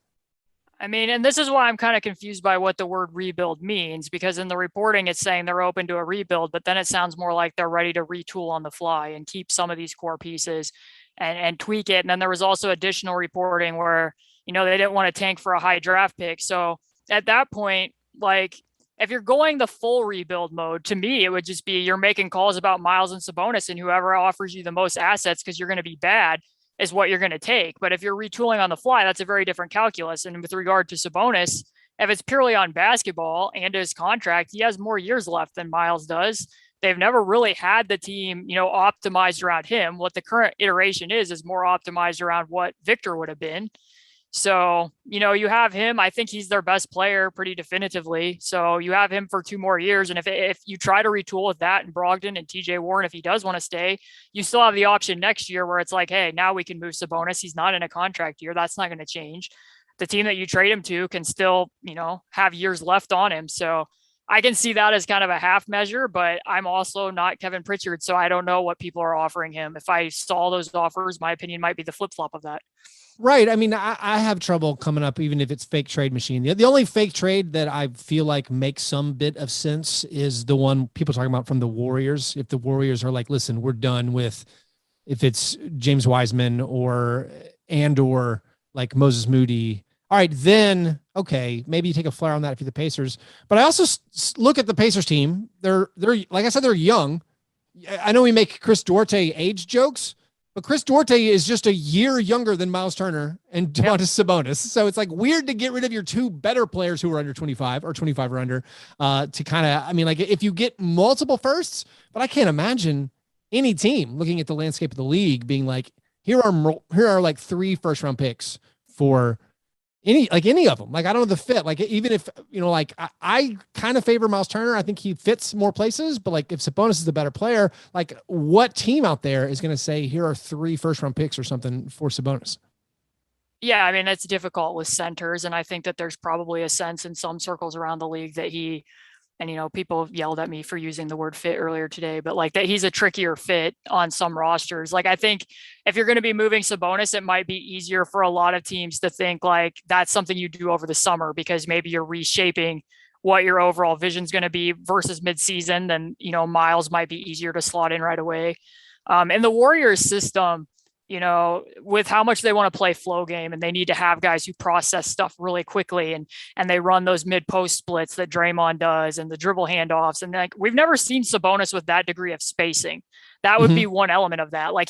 I mean, and this is why I'm kind of confused by what the word rebuild means, because in the reporting, it's saying they're open to a rebuild, but then it sounds more like they're ready to retool on the fly and keep some of these core pieces and tweak it. And then there was also additional reporting where, they didn't want to tank for a high draft pick. So at that point, like if you're going the full rebuild mode, to me, it would just be you're making calls about Miles and Sabonis and whoever offers you the most assets because you're going to be bad is what you're going to take. But if you're retooling on the fly, that's a very different calculus. And with regard to Sabonis, if it's purely on basketball and his contract, he has more years left than Miles does. They've never really had the team, optimized around him. What the current iteration is more optimized around what Victor would have been. So, you have him. I think he's their best player pretty definitively. So you have him for 2 more years. And if you try to retool with that and Brogdon and TJ Warren, if he does want to stay, you still have the option next year where it's like, hey, now we can move Sabonis. He's not in a contract year. That's not going to change. The team that you trade him to can still, have years left on him. So I can see that as kind of a half measure, but I'm also not Kevin Pritchard. So I don't know what people are offering him. If I saw those offers, my opinion might be the flip flop of that. Right. I mean, I have trouble coming up, even if it's fake trade machine. The only fake trade that I feel like makes some bit of sense is the one people talking about from the Warriors. If the Warriors are like, listen, we're done with, if it's James Wiseman or like Moses Moody. All right, then, okay, maybe you take a flyer on that if you're the Pacers. But I also look at the Pacers team. They're like I said, they're young. I know we make Chris Duarte age jokes, but Chris Duarte is just a year younger than Miles Turner and Domantas Sabonis. So it's like weird to get rid of your two better players who are under 25 or 25 or under to kind of, I mean, like if you get multiple firsts, but I can't imagine any team looking at the landscape of the league being like, here are like 3 first round picks for any of them. Like, I don't know the fit. Like, even if, like I kind of favor Miles Turner. I think he fits more places, but like if Sabonis is the better player, like what team out there is going to say, here are 3 first round picks or something for Sabonis? Yeah. I mean, it's difficult with centers. And I think that there's probably a sense in some circles around the league that people yelled at me for using the word fit earlier today, but like that he's a trickier fit on some rosters. Like, I think if you're going to be moving Sabonis, it might be easier for a lot of teams to think like that's something you do over the summer because maybe you're reshaping what your overall vision is going to be versus midseason. Then, Miles might be easier to slot in right away. In the Warriors system, with how much they want to play flow game and they need to have guys who process stuff really quickly and they run those mid post splits that Draymond does and the dribble handoffs. And like, we've never seen Sabonis with that degree of spacing. That would be one element of that. Like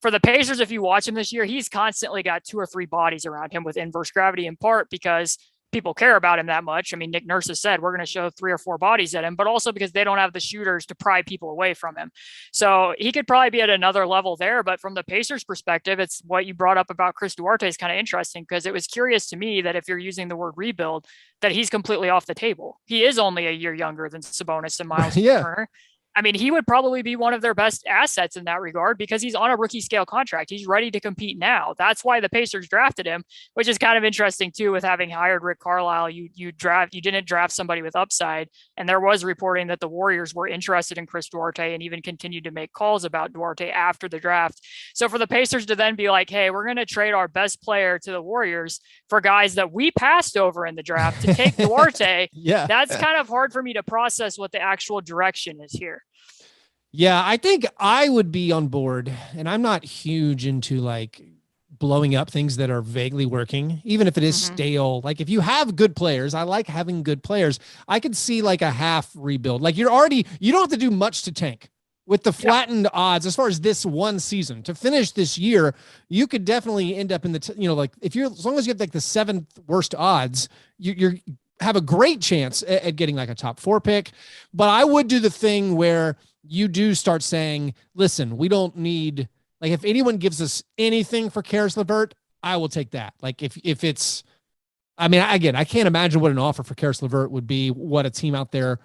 for the Pacers, if you watch him this year, he's constantly got 2 or 3 bodies around him with inverse gravity, in part because people care about him that much. I mean, Nick Nurse has said we're going to show 3 or 4 bodies at him, but also because they don't have the shooters to pry people away from him. So he could probably be at another level there. But from the Pacers perspective, it's what you brought up about Chris Duarte is kind of interesting because it was curious to me that if you're using the word rebuild, that he's completely off the table. He is only a year younger than Sabonis and Miles Turner. I mean, he would probably be one of their best assets in that regard because he's on a rookie scale contract. He's ready to compete now. That's why the Pacers drafted him, which is kind of interesting too, with having hired Rick Carlisle. You didn't draft somebody with upside. And there was reporting that the Warriors were interested in Chris Duarte and even continued to make calls about Duarte after the draft. So for the Pacers to then be like, hey, we're going to trade our best player to the Warriors for guys that we passed over in the draft to take Duarte. That's kind of hard for me to process what the actual direction is here. Yeah, I think I would be on board, and I'm not huge into like blowing up things that are vaguely working, even if it is stale. Like if you have good players, I like having good players. I could see like a half rebuild. Like you don't have to do much to tank with the flattened odds as far as this one season to finish this year. You could definitely end up in the, like as long as you have like the 7th worst odds, you're have a great chance at getting like a top 4 pick. But I would do the thing where you do start saying, listen, we don't need, like, if anyone gives us anything for Caris LeVert, I will take that. Like if it's, I mean, again, I can't imagine what an offer for Caris LeVert would be, what a team out there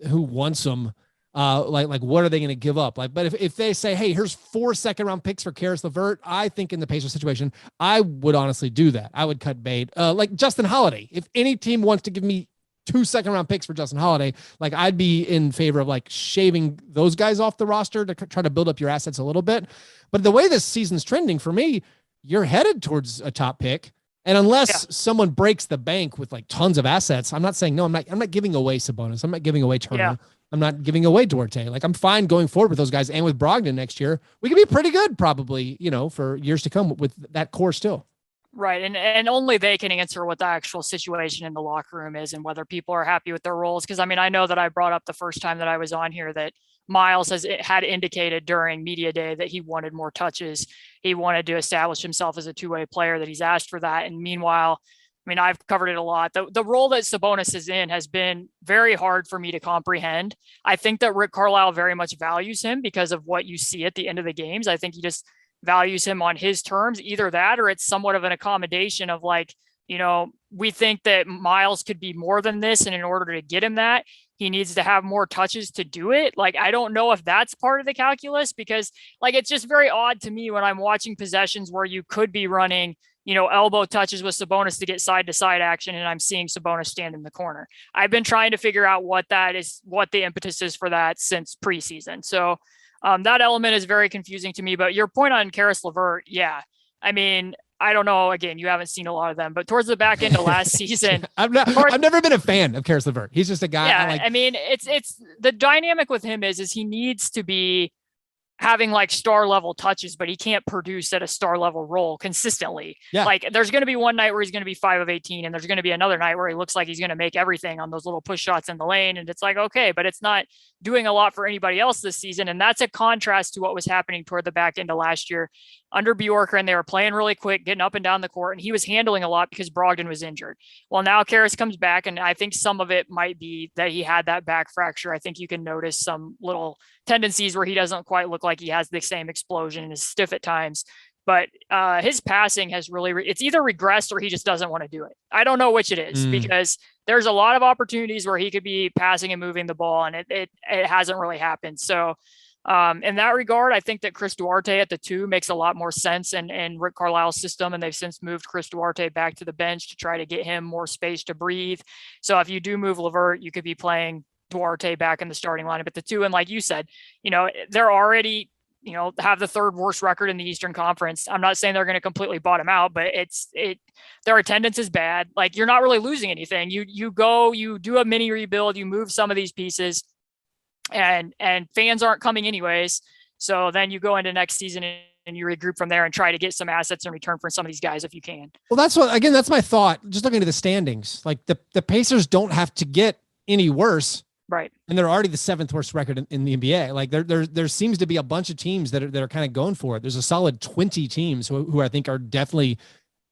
who wants them, like what are they going to give up? Like, but if they say, hey, here's 4 second-round picks for Caris LeVert, I think in the Pacers situation, I would honestly do that. I would cut bait. Like Justin Holiday, if any team wants to give me 2 second-round picks for Justin Holiday, like I'd be in favor of like shaving those guys off the roster to try to build up your assets a little bit. But the way this season's trending for me, you're headed towards a top pick. And unless someone breaks the bank with like tons of assets, I'm not saying no, I'm not giving away Sabonis. I'm not giving away Turner. Yeah. I'm not giving away Duarte. Like I'm fine going forward with those guys and with Brogdon next year. We can be pretty good probably, for years to come with that core still. Right. And only they can answer what the actual situation in the locker room is and whether people are happy with their roles. Because, I mean, I know that I brought up the first time that I was on here that Miles had indicated during media day that he wanted more touches. He wanted to establish himself as a 2-way player, that he's asked for that. And meanwhile, I mean, I've covered it a lot. The role that Sabonis is in has been very hard for me to comprehend. I think that Rick Carlisle very much values him because of what you see at the end of the games. I think values him on his terms. Either that, or it's somewhat of an accommodation of like, we think that Miles could be more than this. And in order to get him that, he needs to have more touches to do it. Like, I don't know if that's part of the calculus, because like, it's just very odd to me when I'm watching possessions where you could be running, elbow touches with Sabonis to get side to side action, and I'm seeing Sabonis stand in the corner. I've been trying to figure out what the impetus is for that since preseason. So that element is very confusing to me. But your point on Karis LeVert, yeah. I mean, I don't know. Again, you haven't seen a lot of them, but towards the back end of last season, I've never been a fan of Karis LeVert. He's just a guy. Yeah, I mean, it's the dynamic with him is he needs to be having like star level touches, but he can't produce at a star level role consistently. Yeah. Like there's going to be one night where he's going to be 5 of 18, and there's going to be another night where he looks like he's going to make everything on those little push shots in the lane. And it's like, okay, but it's not doing a lot for anybody else this season. And that's a contrast to what was happening toward the back end of last year under Bjorker, and they were playing really quick, getting up and down the court, and he was handling a lot because Brogdon was injured. Well, now Karis comes back, and I think some of it might be that he had that back fracture. I think you can notice some little tendencies where he doesn't quite look like he has the same explosion and is stiff at times. But his passing has really, it's either regressed or he just doesn't want to do it. I don't know which it is, because there's a lot of opportunities where he could be passing and moving the ball, and it hasn't really happened. So in that regard, I think that Chris Duarte at the 2 makes a lot more sense in Rick Carlisle's system. And they've since moved Chris Duarte back to the bench to try to get him more space to breathe. So if you do move LeVert, you could be playing Duarte back in the starting lineup at the 2. And like you said, they're already, have the 3rd worst record in the Eastern Conference. I'm not saying they're going to completely bottom out, but their attendance is bad. Like, you're not really losing anything. You do a mini rebuild, you move some of these pieces, and fans aren't coming anyways. So then you go into next season and you regroup from there and try to get some assets in return for some of these guys if you can. Well, that's my thought. Just looking at the standings, like the Pacers don't have to get any worse. Right. And they're already the 7th worst record in the NBA. Like there seems to be a bunch of teams that are kind of going for it. There's a solid 20 teams who I think are definitely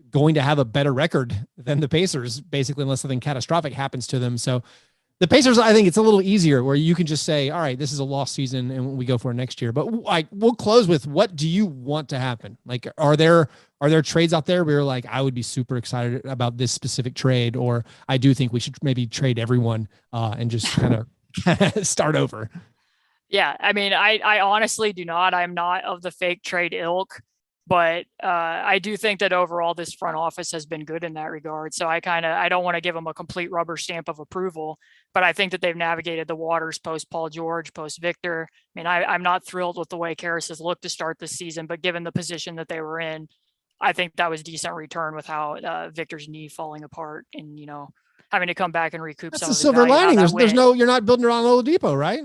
going to have a better record than the Pacers, basically, unless something catastrophic happens to them. So the Pacers, I think it's a little easier where you can just say, all right, this is a lost season and we go for it next year. But we'll close with, what do you want to happen? Like, are there trades out there where you're like, I would be super excited about this specific trade, or I do think we should maybe trade everyone and just kind of start over? Yeah. I mean, I honestly do not. I'm not of the fake trade ilk, but I do think that overall this front office has been good in that regard. So I don't want to give them a complete rubber stamp of approval, but I think that they've navigated the waters post Paul George, post Victor. I mean, I'm not thrilled with the way Karis has looked to start this season, but given the position that they were in, I think that was decent return with how Victor's knee falling apart and, having to come back and recoup. That's some of the silver lining. You're not building around Oladipo, right?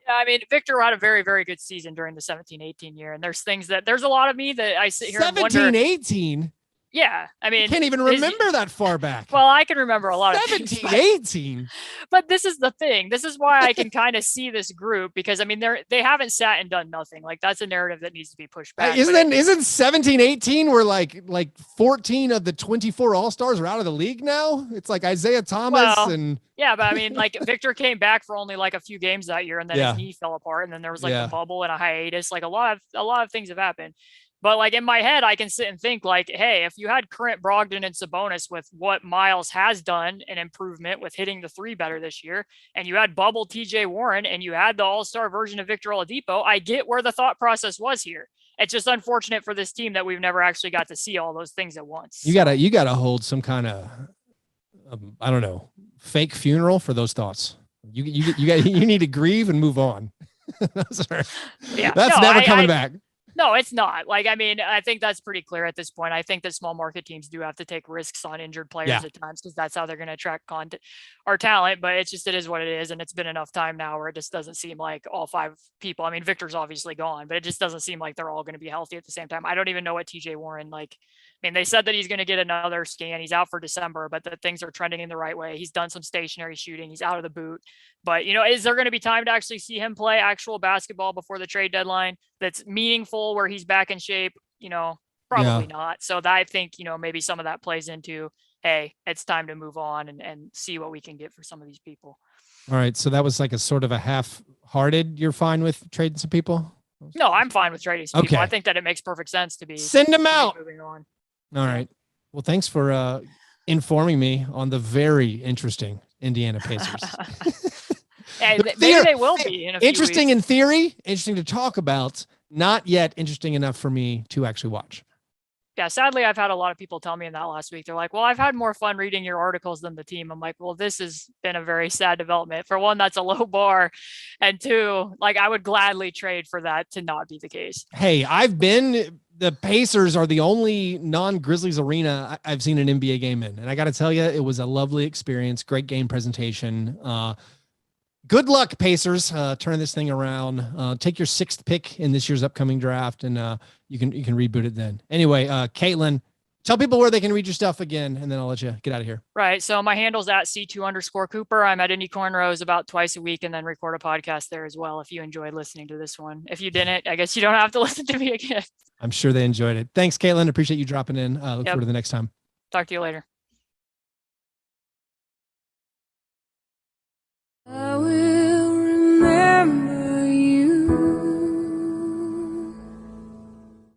Yeah, I mean, Victor had a very, very good season during the 17-18 year. And there's a lot of me that I sit here and wonder. 17-18? Yeah. I mean, I can't even remember that far back. Well, I can remember a lot of 17-18. But this is the thing. This is why I can kind of see this group, because I mean, they haven't sat and done nothing. Like, that's a narrative that needs to be pushed back. Isn't 17-18 where like 14 of the 24 All-Stars are out of the league now? It's like Isaiah Thomas and yeah, but I mean, like, Victor came back for only like a few games that year, and then his knee fell apart, and then there was like a bubble and a hiatus. Like, a lot of things have happened. But like, in my head, I can sit and think like, hey, if you had current Brogdon and Sabonis with what Miles has done, an improvement with hitting the 3 better this year, and you had bubble TJ Warren, and you had the all-star version of Victor Oladipo, I get where the thought process was here. It's just unfortunate for this team that we've never actually got to see all those things at once. You gotta hold some kind of, I don't know, fake funeral for those thoughts. You need to grieve and move on. That's never coming back. No, it's not. Like, I mean, I think that's pretty clear at this point. I think that small market teams do have to take risks on injured players at times, because that's how they're going to attract content or talent. But it is what it is. And it's been enough time now where it just doesn't seem like all 5 people. I mean, Victor's obviously gone, but it just doesn't seem like they're all going to be healthy at the same time. I don't even know what TJ Warren, like, I mean, they said that he's going to get another scan. He's out for December, but that things are trending in the right way. He's done some stationary shooting. He's out of the boot. But, is there going to be time to actually see him play actual basketball before the trade deadline that's meaningful, where he's back in shape? Probably not. So I think, maybe some of that plays into, hey, it's time to move on and see what we can get for some of these people. All right. So that was like a sort of a half-hearted, you're fine with trading some people? No, I'm fine with trading some people. Okay. I think that it makes perfect sense to be send them out. moving on. All right. Well, thanks for informing me on the very interesting Indiana Pacers. And maybe they will be in a few interesting weeks. in theory, interesting to talk about, not yet interesting enough for me to actually watch. Yeah, sadly, I've had a lot of people tell me in that last week. They're like, well, I've had more fun reading your articles than the team. I'm like, well, this has been a very sad development. For one, that's a low bar. And two, like, I would gladly trade for that to not be the case. Hey, the Pacers are the only non-Grizzlies arena I've seen an NBA game in. And I got to tell you, it was a lovely experience. Great game presentation. Good luck, Pacers, turning this thing around. Take your 6th pick in this year's upcoming draft, and you can reboot it then. Anyway, Caitlin, tell people where they can read your stuff again, and then I'll let you get out of here. Right. So my handle's at C2_Cooper. I'm at Indie Cornrows about twice a week and then record a podcast there as well if you enjoyed listening to this one. If you didn't, I guess you don't have to listen to me again. I'm sure they enjoyed it. Thanks, Caitlin. Appreciate you dropping in. Look forward to the next time. Talk to you later.